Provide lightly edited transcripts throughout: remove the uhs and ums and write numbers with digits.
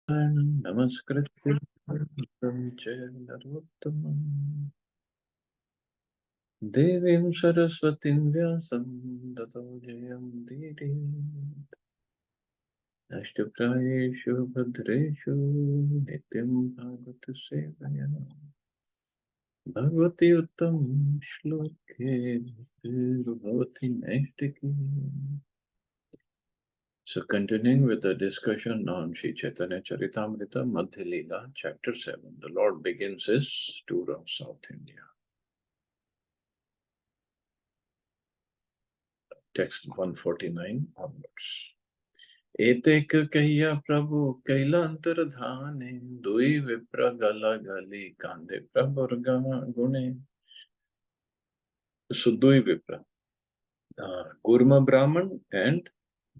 Namaskrityam Narottamam Devim Saraswatim Vyasam Tato Jayam Didi Ashtaprayeshu Bhadreshu Nityam Bhagavata Sevaya Bhagavati Uttam Shloke Bhagavati Naistiki. So continuing with the discussion on Sri Chaitanya Charitamrita, Madhya Lila, chapter 7, the Lord begins his tour of South India. Text 149 onwards. Etek kaya Prabhu kailantar dhane, dui vipra gala gali kande prabharga gune. So dui vipra, Gurma Brahman and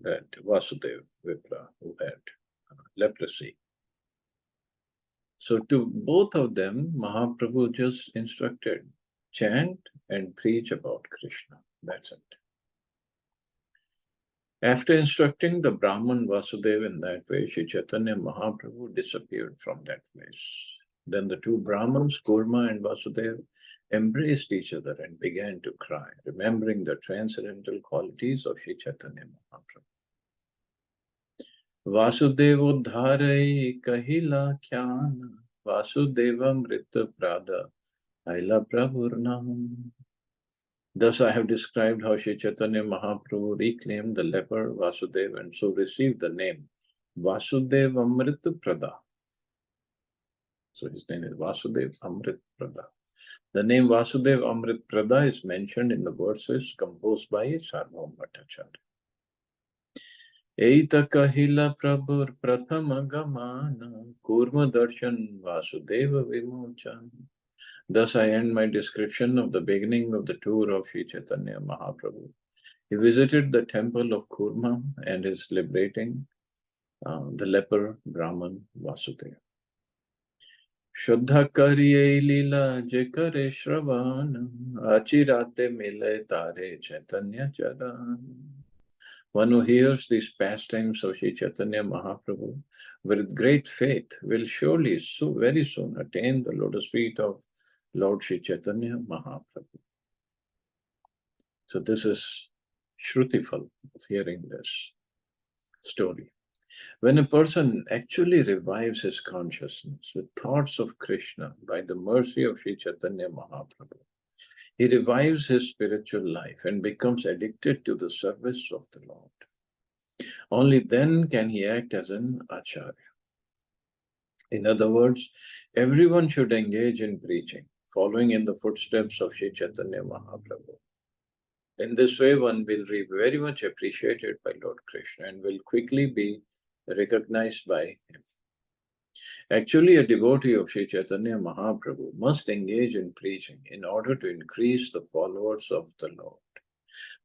that Vasudev Vipra who had leprosy. So to both of them, Mahaprabhu just instructed, chant and preach about Krishna. That's it. After instructing the Brahman Vasudev in that way, Sri Chaitanya Mahaprabhu disappeared from that place. Then the two Brahmins, Kurma and Vasudev, embraced each other and began to cry, remembering the transcendental qualities of Sri Chaitanya Mahaprabhu. Vasudevudharai kahila khyana, Vasudevamrita prada, Aila Prabhurnam. Thus I have described how Sri Chaitanya Mahaprabhu reclaimed the leper Vasudeva and so received the name Vasudeva Amrita Prada. So his name is Vasudeva Amrit Prada. The name Vasudeva Amrit Prada is mentioned in the verses composed by Sarvabhauma Bhattacharya. Eita kahila Prabhur Prathama Gamana Kurma Darshan Vasudeva Vimochan. Thus I end my description of the beginning of the tour of Sri Chaitanya Mahaprabhu. He visited the temple of Kurma and is liberating the leper Brahman Vasudeva. Shuddha kariye lila je kare shravan, achirate mile tare Chaitanya charan. One who hears these pastimes of Sri Chaitanya Mahaprabhu with great faith will surely very soon attain the lotus feet of Lord Sri Chaitanya Mahaprabhu. So this is Shrutifal of hearing this story. When a person actually revives his consciousness with thoughts of Krishna by the mercy of Sri Chaitanya Mahaprabhu, he revives his spiritual life and becomes addicted to the service of the Lord. Only then can he act as an acharya. In other words, everyone should engage in preaching, following in the footsteps of Sri Chaitanya Mahaprabhu. In this way, one will be very much appreciated by Lord Krishna and will quickly be recognized by him. Actually, a devotee of Sri Chaitanya Mahaprabhu must engage in preaching in order to increase the followers of the Lord.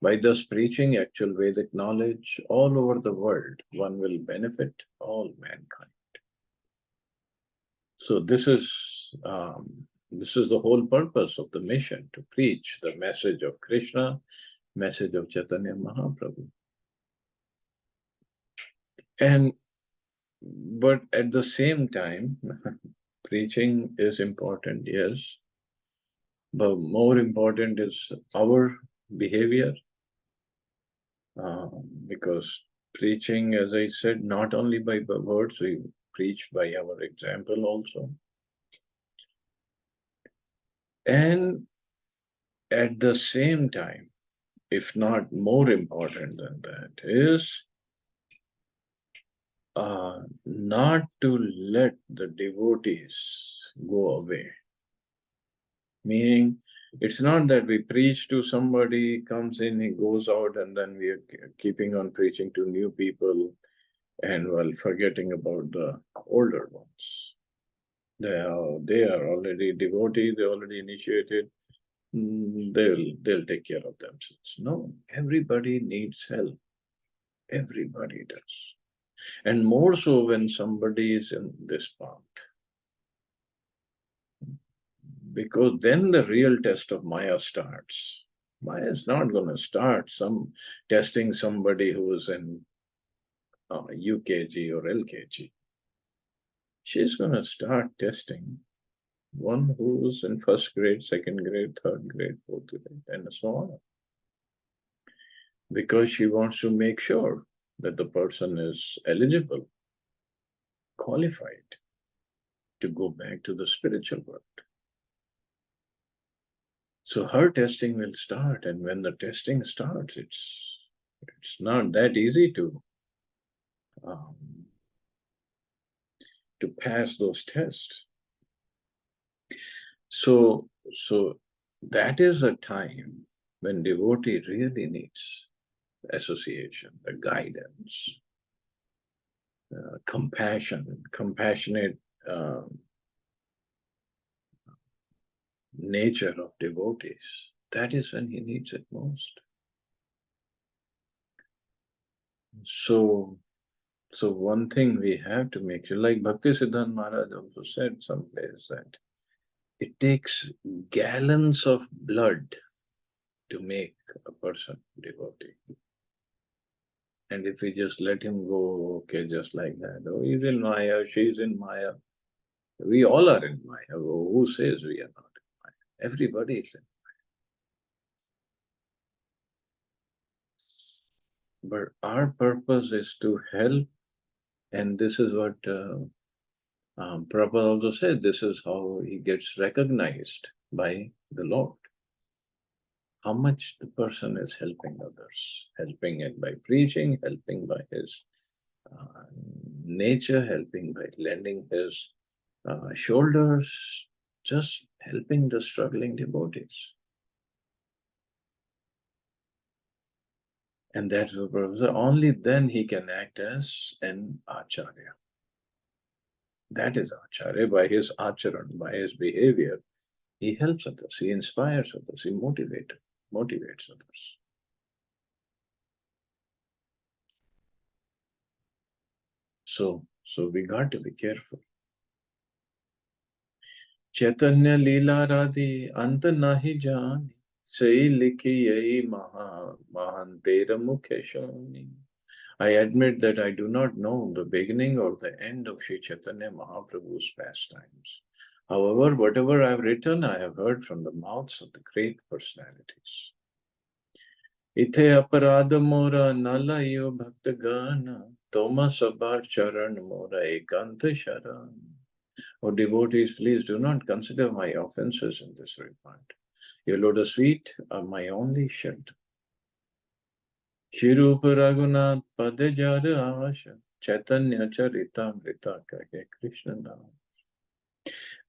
By thus preaching actual Vedic knowledge all over the world, one will benefit all mankind. So this is the whole purpose of the mission, to preach the message of Krishna, message of Chaitanya Mahaprabhu. But at the same time, preaching is important, yes, but more important is our behavior, because preaching, as I said, not only by words, we preach by our example also. And at the same time, if not more important than that, is not to let the devotees go away. Meaning, it's not that we preach to somebody, comes in, he goes out, and then we are keeping on preaching to new people and while forgetting about the older ones. They are already devotees, they already initiated, they'll take care of themselves. No, everybody needs help. Everybody does. And more so when somebody is in this path. Because then the real test of Maya starts. Maya is not going to start testing somebody who is in UKG or LKG. she's going to start testing one who's in first grade, second grade, third grade, fourth grade, and so on. Because she wants to make sure that the person is eligible, qualified to go back to the spiritual world. So her testing will start, and when the testing starts, it's not that easy um, to pass those tests. So that is a time when devotee really needs association, the guidance, compassionate nature of devotees. That is when he needs it most. So one thing we have to make sure, like Bhakti Siddhanta Maharaj also said someplace, that it takes gallons of blood to make a person devotee. And if we just let him go, okay, just like that, oh, he's in Maya, she's in Maya. We all are in Maya. Oh, who says we are not in Maya? Everybody is in Maya. But our purpose is to help, and this is what Prabhupada also said, this is how he gets recognized by the Lord. How much the person is helping others, helping it by preaching, helping by his nature, helping by lending his shoulders, just helping the struggling devotees. And that's the purpose. Only then he can act as an acharya. That is acharya. By his acharan, by his behavior, he helps others, he inspires others, he motivates others. So we got to be careful. Chaitanya Lila Radhi Anta Nahi Jani Sai Likhi Yai Mahantera Mukheshani. I admit that I do not know the beginning or the end of Sri Chaitanya Mahaprabhu's pastimes. However, whatever I have written, I have heard from the mouths of the great personalities. Ithe aparadha mora nalayo bhakta gana toma sabar charan mora ekanta sharan. O devotees, please do not consider my offenses in this regard. Your lotus feet are my only shelter. Shirupa Raghunath Padajara Asha Chaitanya Charitamrita Kage Krishna Nam.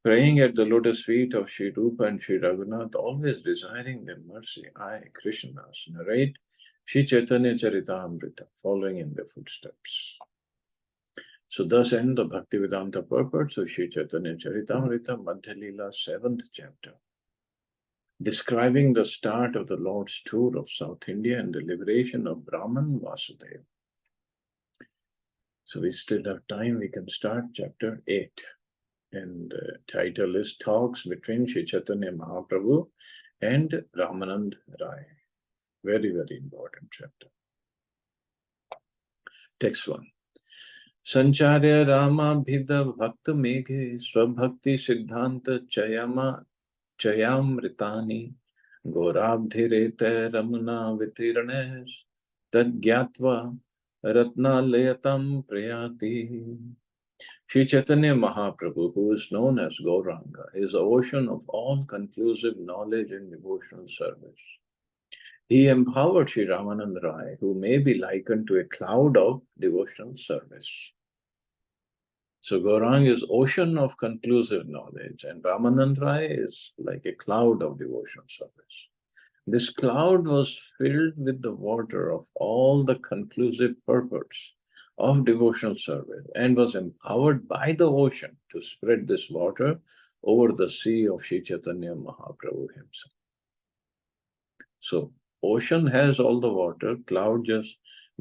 Praying at the lotus feet of Sri Rupa and Sri Raghunath, always desiring their mercy, I, Krishnas, narrate Sri Chaitanya Charitamrita, following in their footsteps. So thus end the Bhaktivedanta purports of Sri Chaitanya Charitamrita, Madhya Lila, 7th chapter, describing the start of the Lord's tour of South India and the liberation of Brahman Vasudeva. So we still have time, we can start chapter 8. And the title is Talks Between Sri Chaitanya Mahaprabhu and Ramanand Rai. Very, very important chapter. Text 1. Sancharya Rama Bhida Bhakta Meghe Swabhakti Siddhanta Chayamritani Gorabdhirete Ramana Vitirnes Tad Gyatva Ratnalayatam Priyati. Sri Chaitanya Mahaprabhu, who is known as Gauranga, is the ocean of all-conclusive knowledge and devotional service. He empowered Sri Ramanand Rai, who may be likened to a cloud of devotional service. So Gauranga is ocean of conclusive knowledge, and Ramanand Rai is like a cloud of devotional service. This cloud was filled with the water of all the conclusive purports of devotional service and was empowered by the ocean to spread this water over the sea of Sri Chaitanya Mahaprabhu himself. So ocean has all the water, cloud just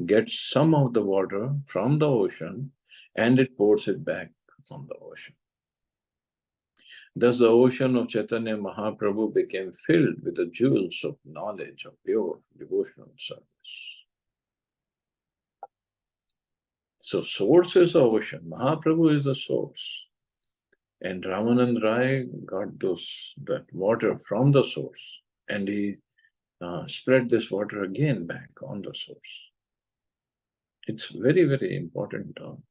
gets some of the water from the ocean and it pours it back on the ocean. Thus the ocean of Chaitanya Mahaprabhu became filled with the jewels of knowledge of pure devotional service. So source is the ocean. Mahaprabhu is the source. And Ramanand Rai got that water from the source, and he spread this water again back on the source. It's very, very important talk.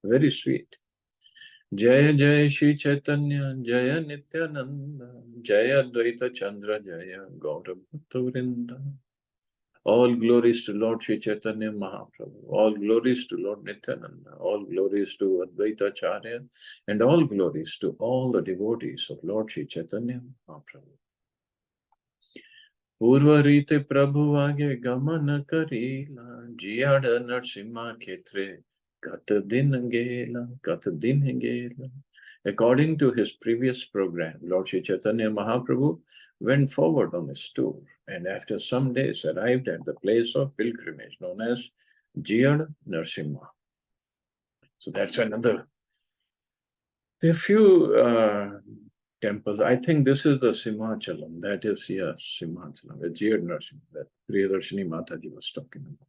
Very sweet. Jaya Jaya Shri Chaitanya, Jaya Nityananda, Jaya Advaita Chandra, Jaya Gaura Bhakta Vrinda. All glories to Lord Shri Chaitanya Mahaprabhu. All glories to Lord Nityananda. All glories to Advaita Acharya. And all glories to all the devotees of Lord Shri Chaitanya Mahaprabhu. Purvarite Prabhu Age Gamana Karila, Jiyada Narsimha Ketre, Kata Din Gela. According to his previous program, Lord Shri Chaitanya Mahaprabhu went forward on his tour and after some days arrived at the place of pilgrimage known as Jiyad Narsimha. So that's another. There are few temples. I think this is the Simhachalam. That is, yes, Simhachalam, the Jiyad Narsimha that Priyadarshini Mataji was talking about.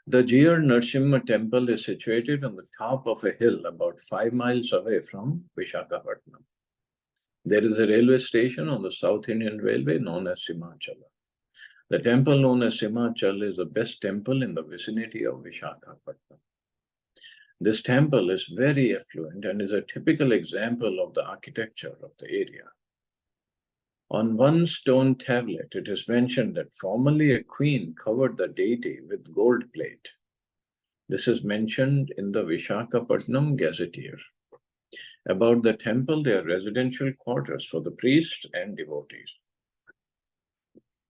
The Jiyad Narsimha temple is situated on the top of a hill about 5 miles away from Visakhapatnam. There is a railway station on the South Indian Railway known as Simhachala. The temple known as Simhachala is the best temple in the vicinity of Visakhapatnam. This temple is very affluent and is a typical example of the architecture of the area. On one stone tablet, it is mentioned that formerly a queen covered the deity with gold plate. This is mentioned in the Visakhapatnam Gazetteer. About the temple, there are residential quarters for the priests and devotees.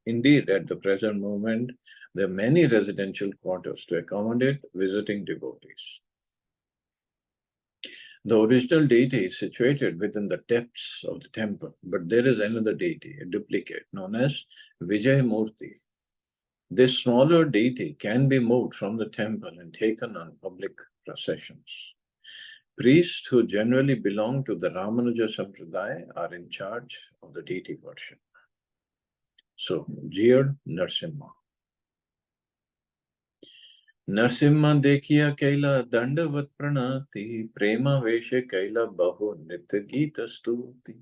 Indeed, at the present moment, there are many residential quarters to accommodate visiting devotees. The original deity is situated within the depths of the temple, but there is another deity, a duplicate, known as Vijayamurti. This smaller deity can be moved from the temple and taken on public processions. Priests who generally belong to the Ramanuja Sampradaya are in charge of the deity worship. So, Jiyad Narsimha. Narsimha dekhiya kaila dandavat pranati, prema veshe kaila bahu nitya gita stuti.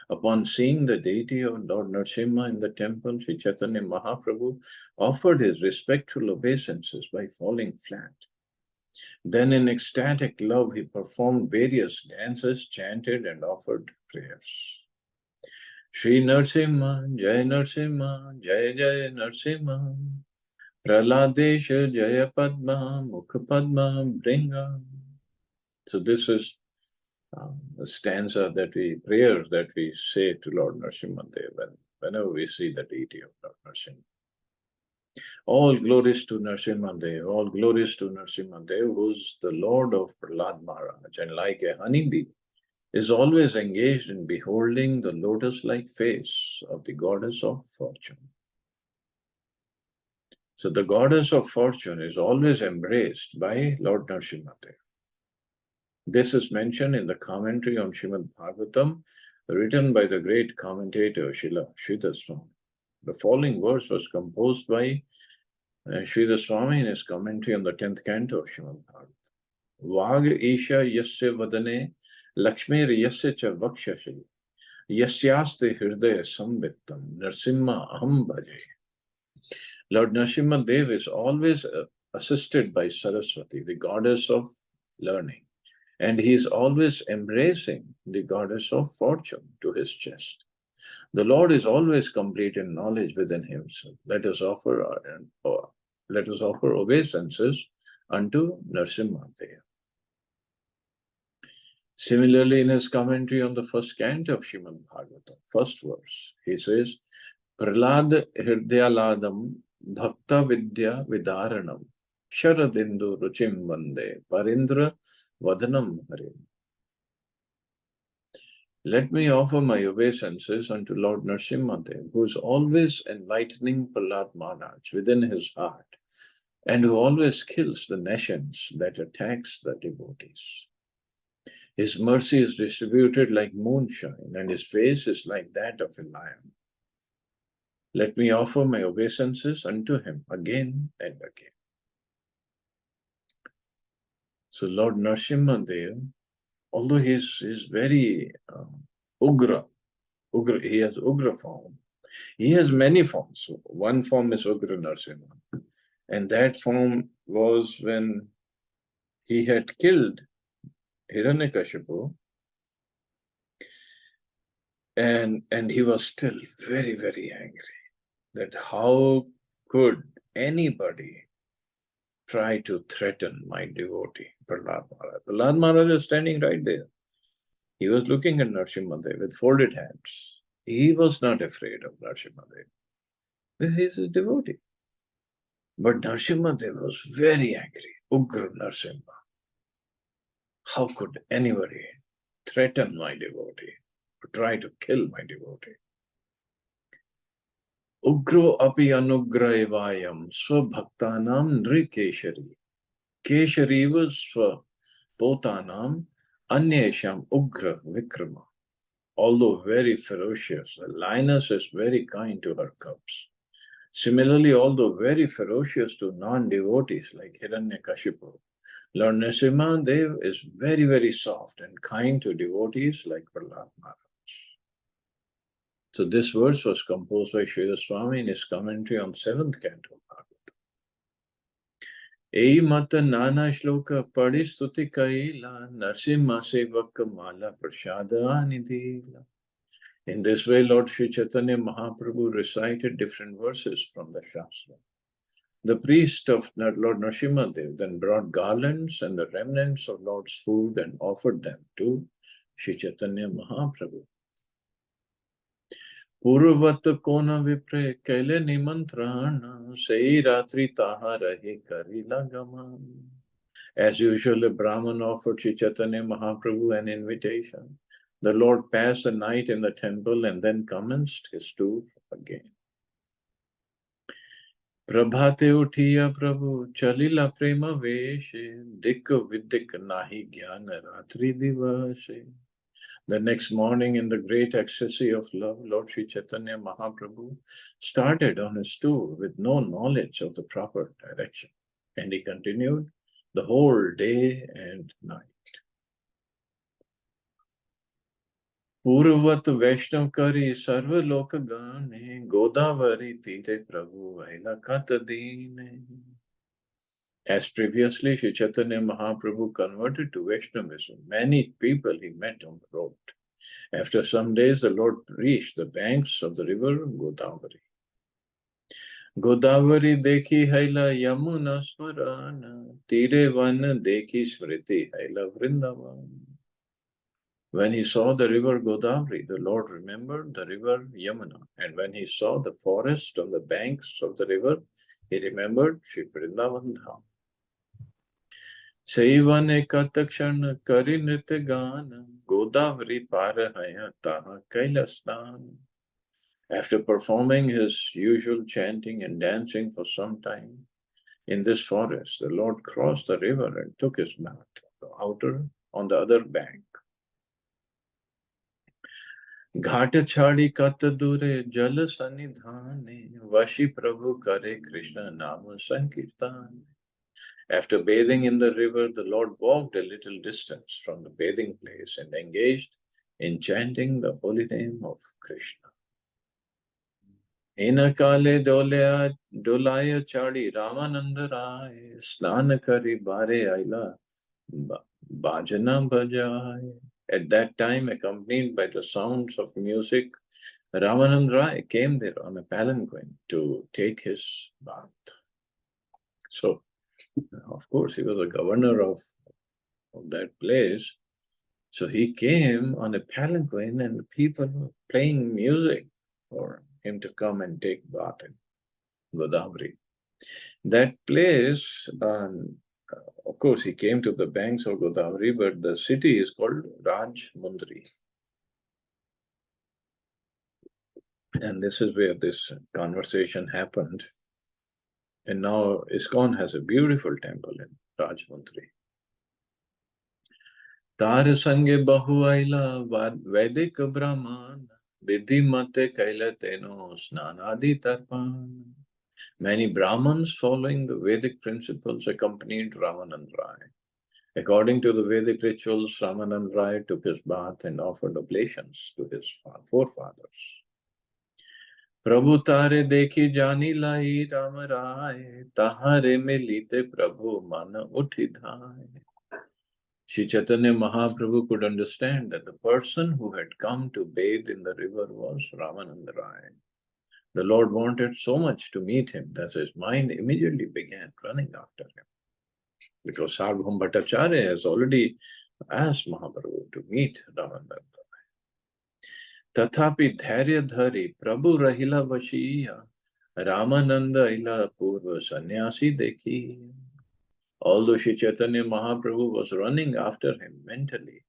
Upon seeing the deity of Lord Narsimha in the temple, Sri Chaitanya Mahaprabhu offered his respectful obeisances by falling flat. Then in ecstatic love, he performed various dances, chanted and offered prayers. Shri Narsimha, Jai Narsimha, Jai Jai Narsimha. Praladesha Jaya Padma, Mukha Padma Bringa. So this is the stanza that prayers that we say to Lord Narasimhadev whenever we see the deity of Lord Narasimha. All glories to Narasimhadev, all glories to Narasimhadev, who's the Lord of Prahlad Maharaj, and like a honeybee, is always engaged in beholding the lotus-like face of the goddess of fortune. So the goddess of fortune is always embraced by Lord Narasimhadev. This is mentioned in the commentary on Srimad Bhagavatam, written by the great commentator Srila Sridhar Swami. The following verse was composed by Sridhar Swami in his commentary on the 10th canto of Srimad Bhagavatam. Vag Isha Yasya Vadane Lakshmir Yasya Cha Vakshasi Yasyaste Hridaya Sambittam Narsimha Aham Bhaje. Lord Narasimhadev is always assisted by Saraswati, the goddess of learning, and he is always embracing the goddess of fortune to his chest. The Lord is always complete in knowledge within himself. Let us offer obeisances unto Narasimhadev. Similarly, in his commentary on the first canto of Srimad Bhagavatam, first verse, he says, Prahlad Hridyaladam Bhakta Vidya Vidaranam Sharadindu Ruchim Vande Parindra Vadanam Harim. Let me offer my obeisances unto Lord Narasimhadev, who is always enlightening Prahlad Maharaj within his heart, and who always kills the nations that attacks the devotees. His mercy is distributed like moonshine, and his face is like that of a lion. Let me offer my obeisances unto him again and again. So Lord Narasimhadev although he's very ugra, he has ugra form. He has many forms. So one form is Ugra Narasimha, and that form was when he had killed Hiranyakashipu, and he was still very, very angry that how could anybody try to threaten my devotee, Prahlad Maharaj. Prahlad Maharaj is standing right there. He was looking at Narasimhadev with folded hands. He was not afraid of Narasimhadev. He is a devotee. But Narasimhadev was very angry. Ugra Narasimha. How could anybody threaten my devotee or try to kill my devotee? Ugro api anugra evayam swabhaktanam nrikeshari. Keshari was swapotanam anyesham ugra vikrama. Although very ferocious, the lioness is very kind to her cubs. Similarly, although very ferocious to non-devotees like Hiranyakashipu, Lord Nrsimhadev is very, very soft and kind to devotees like Prahlad Maharaj. So this verse was composed by Srila Swami in his commentary on 7th canto Bhagavad. Ei mata nana shloka padi stuti kaila Narsimha sevaka mala prasada anidila. In this way, Lord Sri Chaitanya Mahaprabhu recited different verses from the Shastra. The priest of Lord Nrsimhadev then brought garlands and the remnants of Lord's food and offered them to Sri Chaitanya Mahaprabhu. Purvat kona vipre kaile nimantrana sei ratri taha rahe karila gaman. As usual, the Brahman offered Sri Chaitanya Mahaprabhu an invitation. The Lord passed the night in the temple and then commenced his tour again. प्रभाते उठिया प्रभु चलिला प्रेम वेशे दिक विदिक नाहि ज्ञान रात्रि दिवसे. The next morning, in the great ecstasy of love, Lord Sri Chaitanya Mahaprabhu started on his tour with no knowledge of the proper direction, and he continued the whole day and night. पूर्वत वैष्णव करी सर्वलोक गाने गोदावरी तीरे प्रभु वैला कत दीने. As previously, Sri Chaitanya Mahaprabhu converted to Vaishnavism. Many people he met on the road. After some days, the Lord reached the banks of the river Godavari. Godavari dekhi haila yamuna smarana tire van dekhi smriti haila vrindavan. When he saw the river Godavari, the Lord remembered the river Yamuna. And when he saw the forest on the banks of the river, he remembered Shri Vrindavan Dham. Seivane Katakshan Kari Nritya Gana Godavari Parahaya Taha Kailastan. After performing his usual chanting and dancing for some time in this forest, the Lord crossed the river and took his bath on the other bank. घाट छाड़ी कत दूरे जल सन्निधाने वशी प्रभु करे कृष्ण नाम sankirtan. After bathing in the river, the Lord walked a little distance from the bathing place and engaged in chanting the holy name of Krishna. Ina kale dolaya chadi Ramananda Rai snan kari bare aila bhajana bhajai. At that time, accompanied by the sounds of music, Ramanand Rai came there on a palanquin to take his bath. So, of course, he was the governor of that place. So he came on a palanquin and people were playing music for him to come and take bath in Godavari. That place, of course, he came to the banks of Godavari, but the city is called Rajmundri. And this is where this conversation happened. And now ISKCON has a beautiful temple in Rajmundri. Tar sange bahu aila Vedic Brahman Vidhi mate kaila teno snanadi tarpan. Many Brahmins following the Vedic principles accompanied Ramanand Rai. According to the Vedic rituals, Ramanand Rai took his bath and offered oblations to his forefathers. प्रभु तारे देखी जानी लाई राम राय ताहारे मिलीते प्रभु मन उठी धाय. Sri Chaitanya Mahaprabhu could understand that the person who had come to bathe in the river was Ramananda Rai. The Lord wanted so much to meet him that his mind immediately began running after him. Because Sarvabhaum Bhattacharya has already asked Mahaprabhu to meet Ramananda Rai. Tathapi dhairya dhari Prabhu rahila vashiya Ramananda ila purva sannyasi dekhi. Although Sri Chaitanya Mahaprabhu was running after him mentally,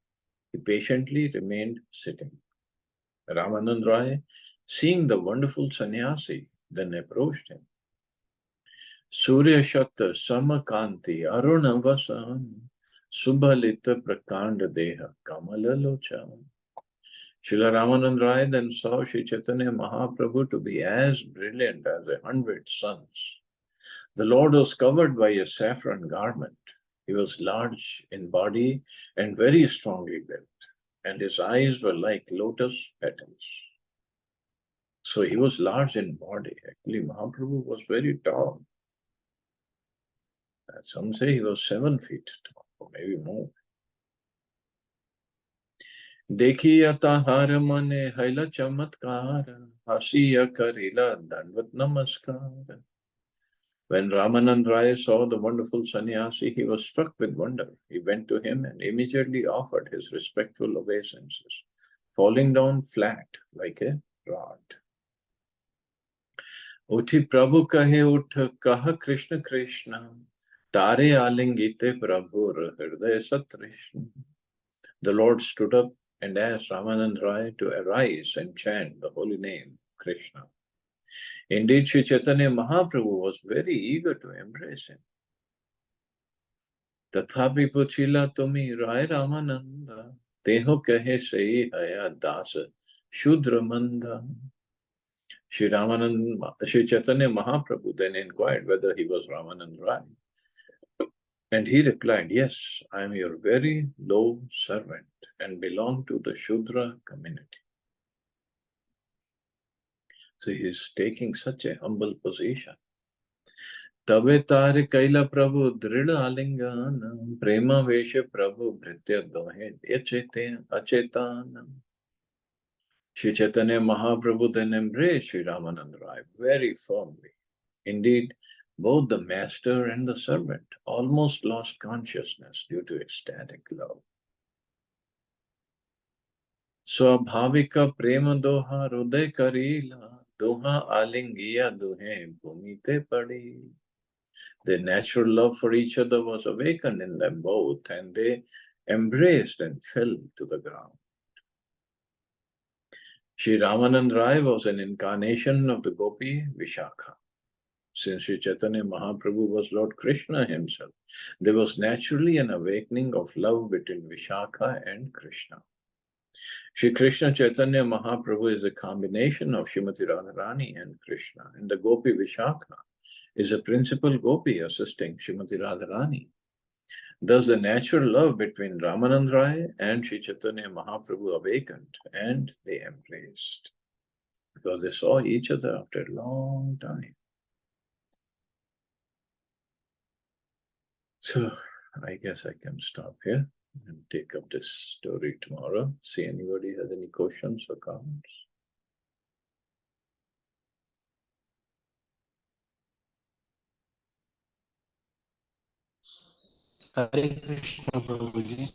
he patiently remained sitting. Ramanand Rai, seeing the wonderful sannyasi, then approached him. Surya Shakta Samakanti Arunavasan Subhalita Prakanda Deha Kamalalocha. Srila Ramanand Rai then saw Sri Chaitanya Mahaprabhu to be as brilliant as 100 suns. The Lord was covered by a saffron garment. He was large in body and very strongly built, and his eyes were like lotus petals. So he was large in body. Actually, Mahaprabhu was very tall. Some say he was 7 feet tall, or maybe more. देखिया ताहार मने हैला चमत्कार हसिया करिला दंडवत नमस्कार. When Ramanand Rai saw the wonderful sannyasi, he was struck with wonder. He went to him and immediately offered his respectful obeisances, falling down flat like a rod. Uthi Prabhu kahe ut kaha Krishna Krishna, tare alingite Prabhu hriday satrishna. The Lord stood up and asked Ramanand Rai to arise and chant the holy name, Krishna. Indeed, Sri Chaitanya Mahaprabhu was very eager to embrace him. Tathapi puchila tumi Rai Ramananda, teho kahe sei haya dasa Shudra Manda. Sri Chaitanya Mahaprabhu then inquired whether he was Ramanand Rai. And he replied, yes, I am your very low servant and belong to the Shudra community. So he is taking such a humble position. Tabe tare kaila Prabhu drida alingana prema veshe Prabhu bhritya dohe achetana. Sri Chaitanya Mahaprabhu then embraced Sri Ramananda Rai very firmly. Indeed, both the master and the servant almost lost consciousness due to ecstatic love. Swabhavika prema doha hruday karila doha alingiya duhe bhumite padi. Their natural love for each other was awakened in them both, and they embraced and fell to the ground. Sri Ramanand Rai was an incarnation of the Gopi Vishakha. Since Sri Chaitanya Mahaprabhu was Lord Krishna himself, there was naturally an awakening of love between Vishakha and Krishna. Sri Krishna Chaitanya Mahaprabhu is a combination of Srimati Radharani and Krishna, and the Gopi Vishakha is a principal Gopi assisting Srimati Radharani. Thus, the natural love between Ramanand Rai and Sri Chaitanya Mahaprabhu awakened, and they embraced, because they saw each other after a long time. So, I guess I can stop here and take up this story tomorrow. See anybody has any questions or comments? Hare Krishna, Prabhuji.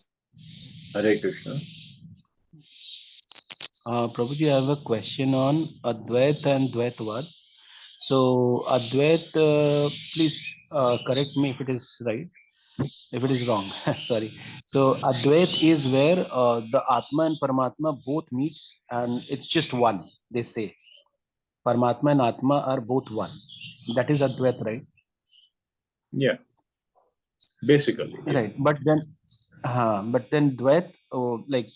Hare Krishna. Prabhuji, I have a question on Advait and Dvaitavad. So, Advait, please correct me if it is right, if it is wrong. Sorry. So, Advait is where the Atma and Paramatma both meets and it's just one, they say. Paramatma and Atma are both one. That is Advait, right? Yeah. Basically. Yeah. Right. But then Dvait, like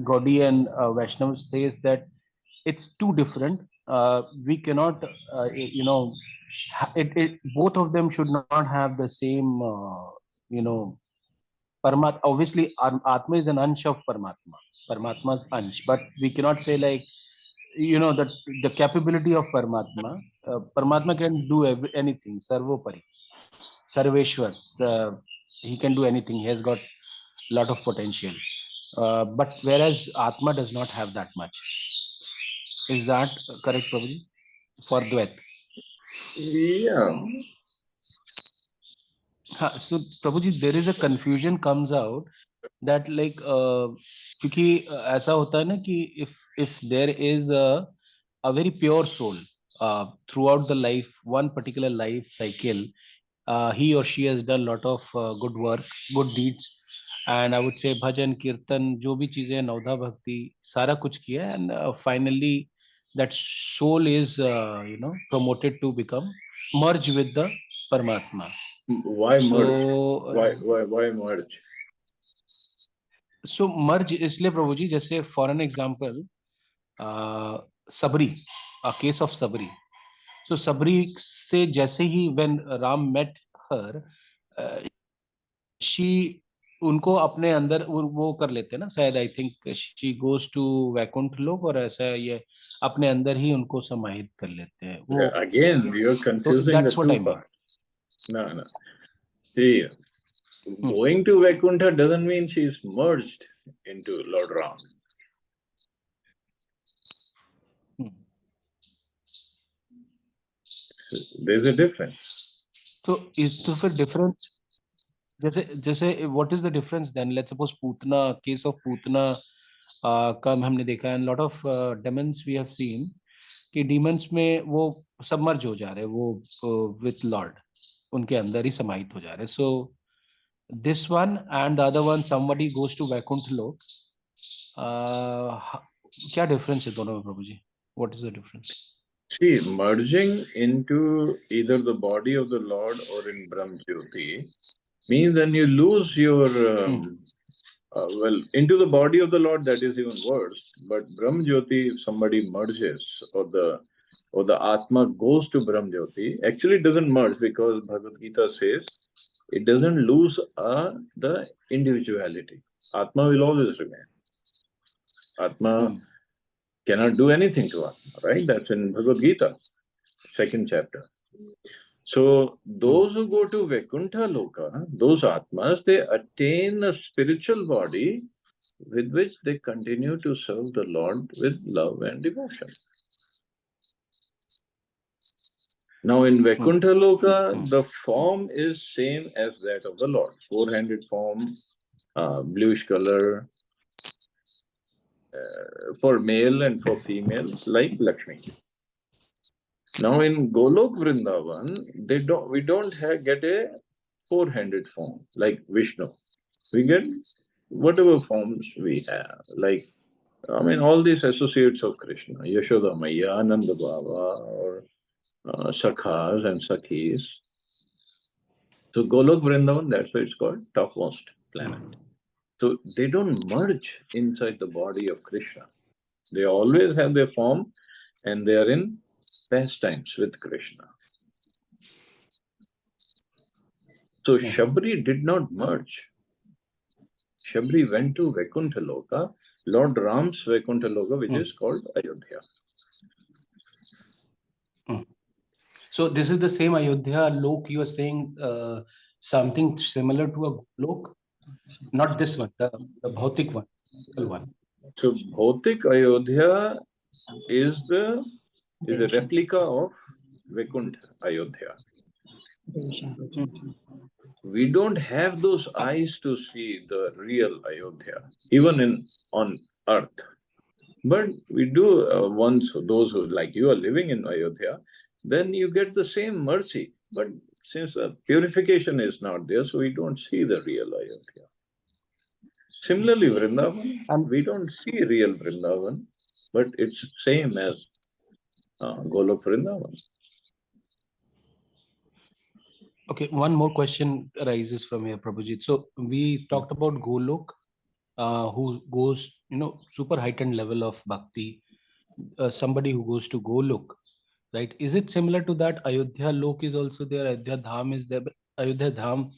Gaudi and Vaishnav says that it's too different. We cannot, both of them should not have the same, obviously Atma is an ansh of Paramatma's ansh, but we cannot say like, that the capability of Paramatma can do anything, Sarvopari, Sarveshwar, he can do anything, he has got lot of potential. But whereas Atma does not have that much. Is that correct, Prabhuji? For Dvait. Yeah. So Prabhuji, there is a confusion comes out that like क्योंकि ऐसा होता है ना कि if there is a very pure soul throughout the life, one particular life cycle, he or she has done lot of good work, good deeds, and I would say bhajan kirtan जो भी चीजें नवधा भक्ति सारा कुछ किया, and finally that soul is promoted to become merge with the Paramatma. Why merge? So Why merge? मर्ज इसलिए प्रभु जी, जैसे for an example Sabari, case of Sabari. So Sabari से जैसे ही when Ram met her, she उनको अपने अंदर वो कर लेते हैं ना शायद, I think she goes to Vaikunth Lok, और ऐसा ये अपने अंदर ही उनको समाहित कर लेते हैं वो. Yeah, again, you're तो confusing the that's what two I mean. parts. No. See, going to Vaikuntha doesn't mean she's merged into Lord Ram. There's a difference. तो इस तो फिर डिफरेंस, जैसे जैसे what is the difference then? Let's suppose Putana, case of Putana का हमने देखा है, lot of demons we have seen कि डीमंस में वो सबमर्ज हो जा रहे हैं, वो विथ लॉर्ड उनके अंदर ही समाहित हो जा रहे हैं. So this one and the other one, somebody goes to Vaikunth Lok, क्या डिफरेंस है दोनों में Prabhu ji? What is the difference? See, merging into either the body of the Lord or in Brahm Jyoti means then you lose your into the body of the Lord, that is even worse. But Brahm Jyoti, if somebody merges, or the Atma goes to Brahm Jyoti, actually it doesn't merge, because Bhagavad Gita says it doesn't lose the individuality. Atma will always remain. Atma cannot do anything to Atma, right? That's in Bhagavad Gita, 2nd chapter. So those who go to Vaikuntha Loka, those Atmas, they attain a spiritual body with which they continue to serve the Lord with love and devotion. Now in Vaikuntha Loka, the form is same as that of the Lord. Four-handed form, bluish color, for male and for female, like Lakshmi. Now in Golok Vrindavan, we don't get a four-handed form like Vishnu. We get whatever forms we have, like, I mean, all these associates of Krishna, Yashoda Maya, Ananda Baba, or Sakhas and Sakhis. So Golok Vrindavan, that's why it's called topmost planet. So they don't merge inside the body of Krishna. They always have their form and they are in pastimes with Krishna. So Shabri did not merge. Shabri went to Vaikuntha Loka, Lord Ram's Vaikuntha Loka, which is called Ayodhya. So this is the same Ayodhya Lok you are saying, something similar to a Lok? Not this one, the Bhautik one, physical one. So Bhautik Ayodhya is a replica of Vaikuntha Ayodhya. We don't have those eyes to see the real Ayodhya, even on earth. But we do, once those who, like you, are living in Ayodhya, then you get the same mercy. But since the purification is not there, so we don't see the real Ayodhya. Similarly, Vrindavan, we don't see real Vrindavan, but it's same as Golok Vrindavan. Okay, one more question arises from here, Prabhuji. So we talked about Golok, who goes, super heightened level of bhakti, somebody who goes to Golok, right? Is it similar to that? Ayodhya Lok is also there, Ayodhya Dham is there, but Ayodhya Dham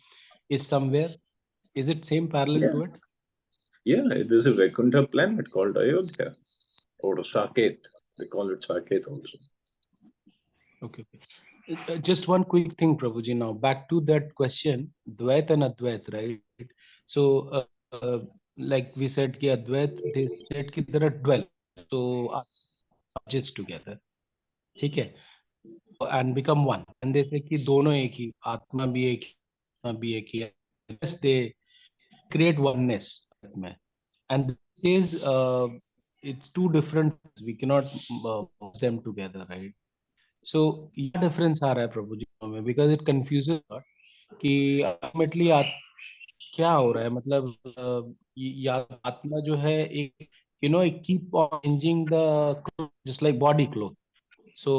is somewhere. Is it same parallel Yeah. to it? Yeah, it is a Vaikuntha planet called Ayodhya or Saket. They call it Saket also. Okay. Just one quick thing, Prabhuji. Now back to that question, Dvait and Advait, right? So, like we said, ki Advait, they said ki there are 12. So, merges together. ठीक है? And become one. And they say कि दोनों एक ही, आत्मा भी एक ही, आत्मा भी एक ही. Yes, they create oneness में. And this says it's two different things. We cannot merge them together, right? So क्या difference आ रहा है प्रभु जी में? Because it confuses a lot कि ultimately क्या हो रहा है, मतलब या आत्मा जो है एक it keep on changing the clothes, just like body clothes. So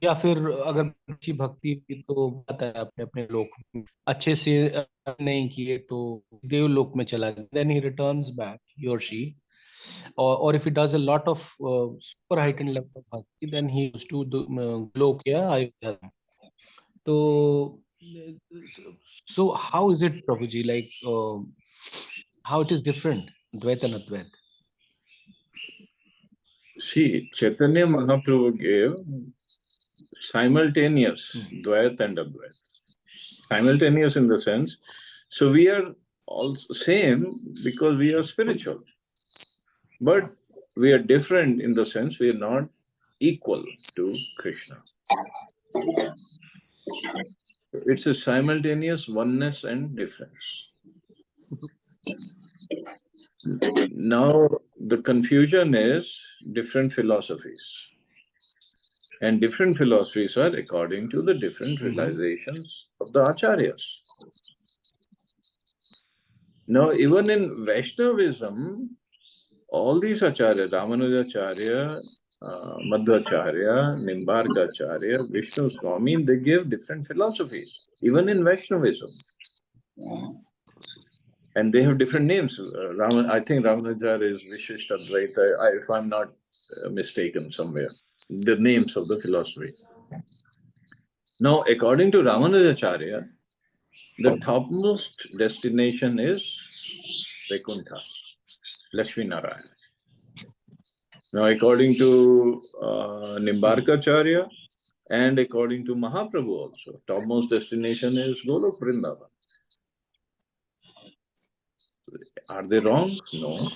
या फिर अगर अच्छी भक्ति की तो बात है, अपने अपने लोक में अच्छे से नहीं किए तो देवलोक में चला गया, then he returns back, he or she, or if he does a lot of super heightened level of bhakti, then he goes to the Glokya Ayodhya. So, so how is it, Prabhuji? Like, how it is different, Dvait and Advait? See, Chaitanya Mahaprabhu gave simultaneous Dvait and Advait. Simultaneous in the sense, so we are also same because we are spiritual, but we are different in the sense we are not equal to Krishna. It's a simultaneous oneness and difference. Now, the confusion is different philosophies. And different philosophies are according to the different realizations of the acharyas. Now, even in Vaishnavism, all these acharyas, Ramanujacharya, Madhvacharya, Nimbarkacharya, Vishnu Swami, they give different philosophies, even in Vaishnavism. And they have different names. I think Ramanujacharya is Vishishtadvaita, if I'm not mistaken somewhere, the names of the philosophy. Now, according to Ramanujacharya, the topmost destination is Vaikuntha, Lakshmi Narayana. Now, according to Nimbarkacharya and according to Mahaprabhu also, topmost destination is Golok Vrindavan. Are they wrong? No.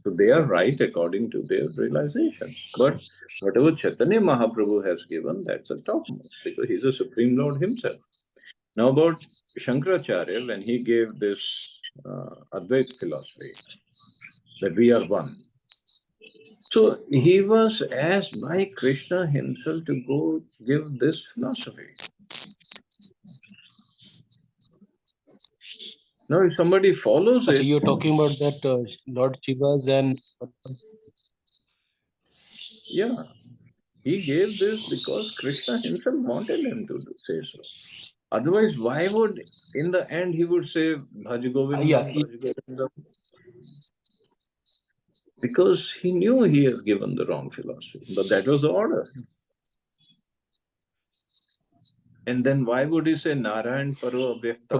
So they are right according to their realizations. But whatever Chaitanya Mahaprabhu has given, that's the topmost because he's the Supreme Lord himself. Now about Shankaracharya, when he gave this Advaita philosophy, that we are one. So he was asked by Krishna himself to go give this philosophy. Now if somebody follows it... You're talking about that Lord Shiva's and... Yeah, he gave this because Krishna himself wanted him to say so. Otherwise, why would, in the end, he would say, Bhaj Govindam, Bhaj Govindam? Because he knew he has given the wrong philosophy, but that was the order. And then why would he say Narayan Paro Abhyakta?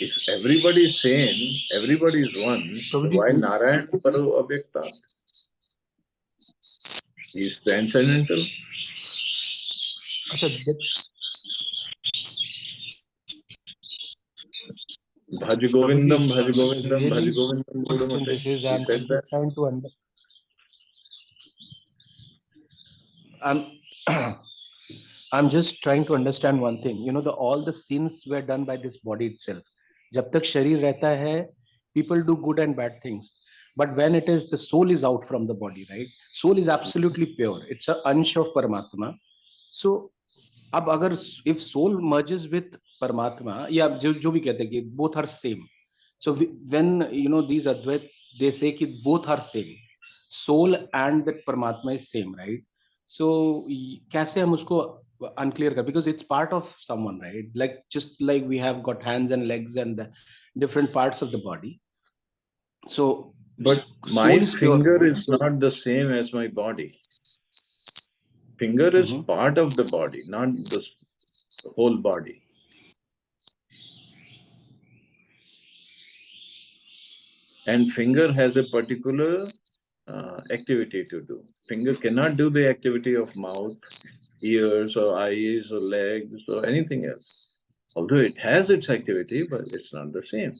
If everybody is same, everybody is one, so why Narayan Paro Abhyakta? He is transcendental. Bhaj Govindam, Bhaj Govindam, Bhaj Govindam, Godamate. This is, He said that. trying to understand. I'm just trying to understand one thing. All the sins were done by this body itself. जब तक शरीर रहता है, people do good and bad things. But when it is, the soul is out from the body, right? Soul is absolutely pure. It's a अंश of Paramatma. So अब अगर if soul merges with Paramatma, या जो भी कहते हैं कि both are same. So when these Advait, they say कि both are same. Soul and that Paramatma is same, right? So कैसे हम उसको unclear कर, because it's part of someone, right? Like just like we have got hands and legs and the different parts of the body. So but my finger is not the same as my body. Finger is part of the body, not the the whole body. And finger has a particular activity to do. Finger cannot do the activity of mouth, ears, or eyes, or legs, or anything else. Although it has its activity, but it's not the same.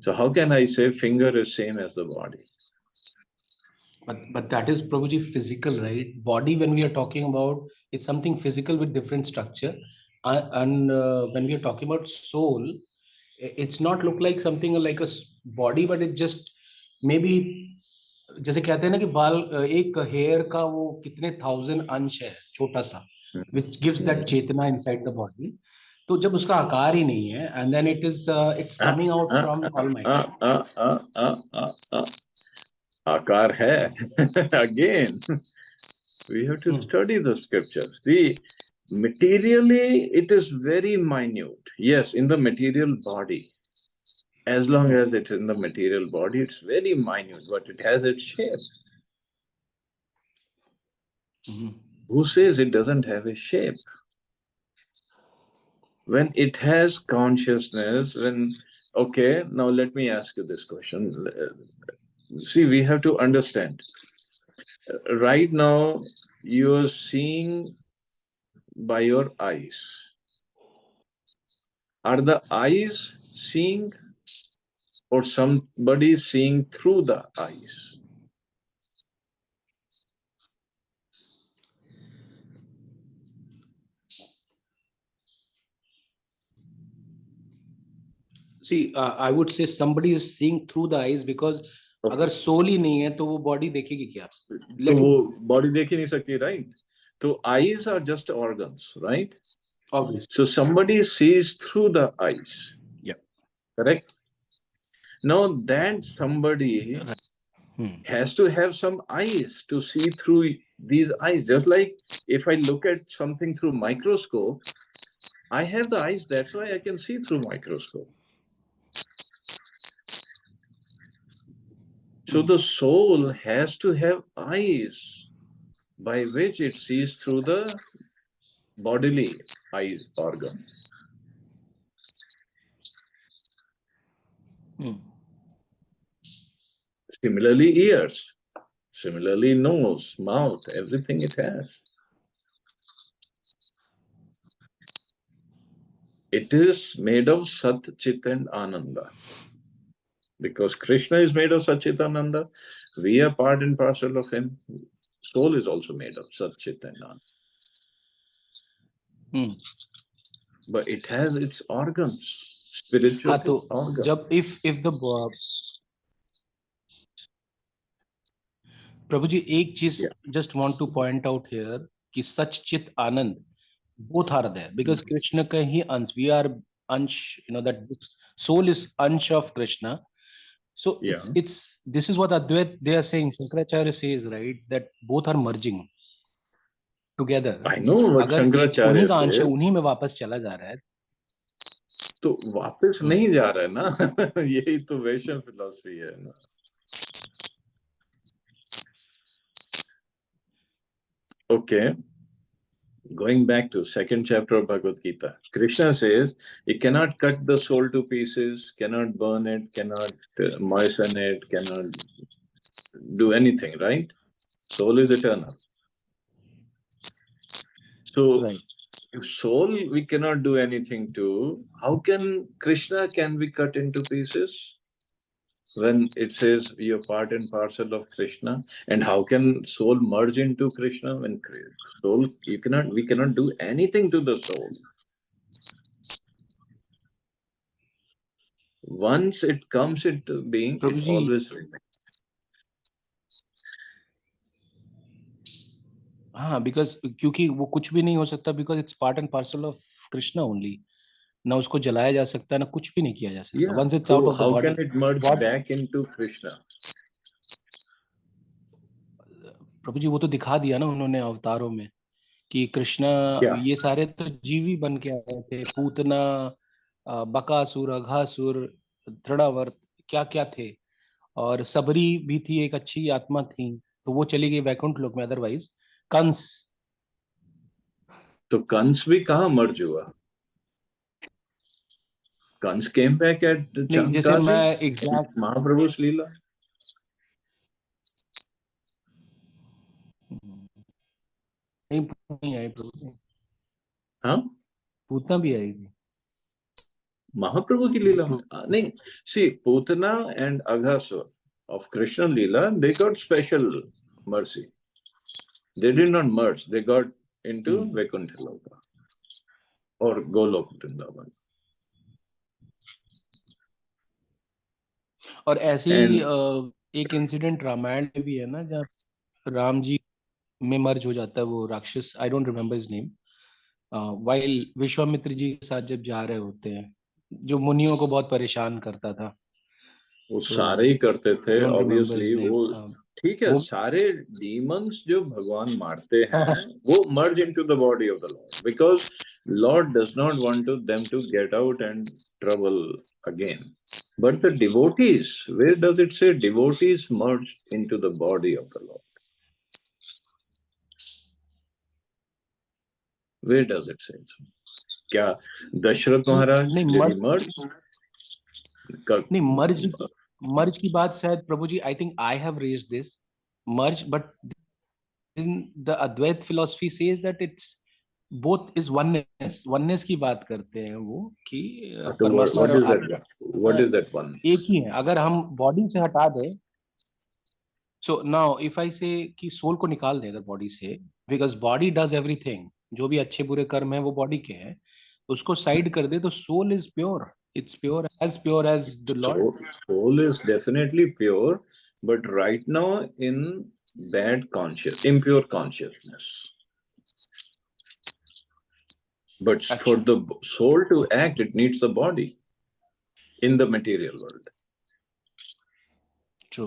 So how can I say finger is same as the body? But that is probably physical, right? Body, when we are talking about, it's something physical with different structure. And when we are talking about soul, it's not look like something like a body, but it just maybe, जैसे कहते हैं ना कि बाल एक hair का वो कितने थाउजेंड अंश है छोटा सा, which gives that Hmm. Chetna inside the body. तो जब उसका आकार ही नहीं है, and then it's Ah, coming out ah, from ah, Almighty. ah, ah, ah, ah, ah, ah. Akar hai. Again, we have to Hmm. study the scriptures. The materially, it is very minute. Yes, in the material body. As long as it's in the material body, it's very minute, but it has its shape. Mhm. Who says it doesn't have a shape? When it has consciousness, okay, now let me ask you this question. See, we have to understand. Right now, you're seeing by your eyes. Are the eyes seeing, or somebody seeing through the eyes? See, I would say somebody is seeing through the eyes, because अगर Okay. Soul ही नहीं है तो वो body देखेगी क्या? तो Let वो body देख ही नहीं सकती, right? तो eyes are just organs, right? obvious. So somebody sees through the eyes, Yeah. correct? Now that somebody Right. Hmm. has to have some eyes to see through these eyes. Just like if I look at something through microscope, I have the eyes, that's why I can see through microscope. So Hmm. the soul has to have eyes by which it sees through the bodily eye organ. Hmm. Similarly, ears. Similarly, nose, mouth, everything it has. It is made of Sat, Chit, and Ananda. Because Krishna is made of Sat, Chit, Ananda, we are part and parcel of him. Soul is also made of Sat, Chit, and Ananda. Hmm. But it has its organs, हाँ, spiritual तो organs. जब if the प्रभु जी, एक चीज Yeah. just want to point out here कि सच चित आनंद both are there, because Krishna का ही अंश, we are अंश, that this soul is अंश of Krishna. So Yeah. it's this is what Advait they are saying, Shankaracharya says, right, that both are merging together. I know what अगर एक उन्हीं Shankaracharya का अंश है, says. उन्हीं में वापस चला जा रहा है. तो वापस हम्म. नहीं जा रहा है ना. यही तो वैष्णव फिलॉसफी है ना. Okay. Going back to second chapter of Bhagavad Gita, Krishna says he cannot cut the soul to pieces, cannot burn it, cannot moisten it, cannot do anything, right? Soul is eternal. So Right. if soul we cannot do anything to, how can Krishna can be cut into pieces? When it says you're part and parcel of Krishna, and how can soul merge into Krishna? When soul, we cannot do anything to the soul. Once it comes into being, प्रभु it जी, always remains. हाँ, because क्योंकि वो कुछ भी नहीं हो सकता, because it's part and parcel of Krishna only. ना उसको जलाया जा सकता है, ना कुछ भी नहीं किया जा सकता, Yeah. Once it's out So of the how body. can it merge what back into Krishna? प्रभु जी, वो तो दिखा दिया ना उन्होंने अवतारों में कि कृष्णा, Yeah. ये सारे तो जीवी बन के आए थे. पूतना, बकासुर, अघासुर, तृणावर्त, क्या क्या थे. और सबरी भी थी, एक अच्छी आत्मा थी, तो वो चली गई वैकुंठ लोक में. अदरवाइज कंस तो कंस भी कहाँ मर्ज हुआ? कंस came back at नहीं, जैसे Chankaji, मैं एग्जैक्ट Mahaprabhu's Leela. नहीं, नहीं आई प्रभु, हाँ, पूतना भी आई थी महाप्रभु की लीला में नहीं. प्रभु। See, Putana and Aghasur of Krishna Leela, they got special mercy. They did not merge. They got into Vaikuntha Loka or Golok Vrindavan. और ऐसी And एक इंसिडेंट रामायण में भी है ना, जहाँ राम जी में मर्ज हो जाता है वो राक्षस, I don't remember his name, while Vishwamitra ji के साथ जब जा रहे होते हैं, जो मुनियों को बहुत परेशान करता था, वो तो सारे ही करते थे डोंट रिमेम्बर ऑब्वियसली. हिज वो नेम ठीक है, वो सारे डीमंस जो भगवान मारते हैं वो merge into the body of the lord, because lord does not want to them to get out and trouble again. But the devotees, where does it say devotees merged into the body of the Lord? Where does it say so? क्या दशरथ महाराज नहीं did he merge, merge? नहीं मर्ज, मर्ज की बात शायद Prabhu ji, I think I have raised this merge, but in the Advait philosophy says that it's both is oneness, oneness की बात करते हैं वो, कि तो परमात्मा what और is that? आत्मा What is that one? एक ही है. अगर हम बॉडी से हटा दें, सो नाउ इफ आई से कि सोल को निकाल दें अगर बॉडी से, बिकॉज बॉडी डज एवरीथिंग, जो भी अच्छे बुरे कर्म है वो बॉडी के हैं, उसको साइड कर दे तो soul is pure, it's pure as the lord. Soul is definitely pure, but right now in impure consciousness. But for अच्छा, the soul to act, it needs the body in the material world. True.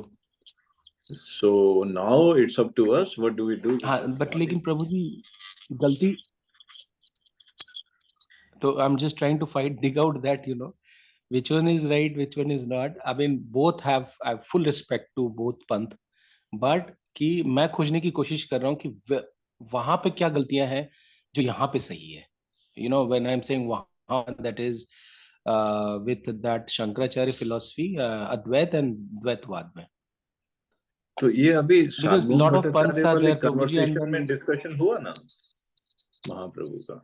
So now it's up to us. What do we do with हाँ, this but लेकिन body? प्रभु जी गलती, तो I am just trying to fight dig out that, you know, which one is right, which one is not. I mean, both have, I have full respect to both पंथ, but कि मैं खोजने की कोशिश कर रहा हूँ कि वहां पे क्या गलतियां हैं जो यहाँ पे सही है. You know, when I am saying वहां, that is with that Shankaracharya philosophy, Advait and द्वैतवाद में, तो ये अभी बिकॉज सार्वभौम लॉट ऑफ पंथ्स भट्टाचार्य आर वाले there Prabhu ji, and conversation then में डिस्कशन हुआ ना महाप्रभु का.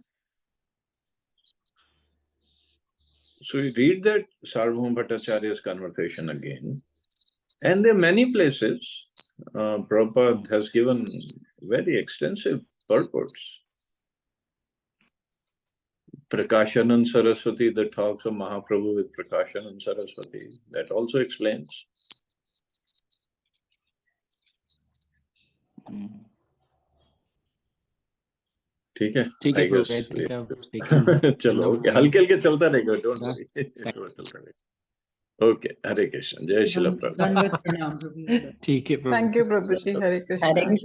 So you read that Sarvabhauma Bhattacharya's conversation again, and there are many places Prabhupada has given very extensive purports. Prakashanand Saraswati, the talks of Mahaprabhu with Prakashanand Saraswati, that also explains. ठीक है, ठीक है I Prabhu, guess I think I have taken चलो enough okay, time. हल्के हल्के चलता रहेगा, don't worry. थोड़ा चलता रहेगा. ओके, हरे कृष्ण, जय श्रील प्रभुपाद. दंडवत प्रणाम प्रभु जी. ठीक है प्रभु थैंक जी. यू प्रभु जी. हरे हरे कृष्णा. कृष्ण.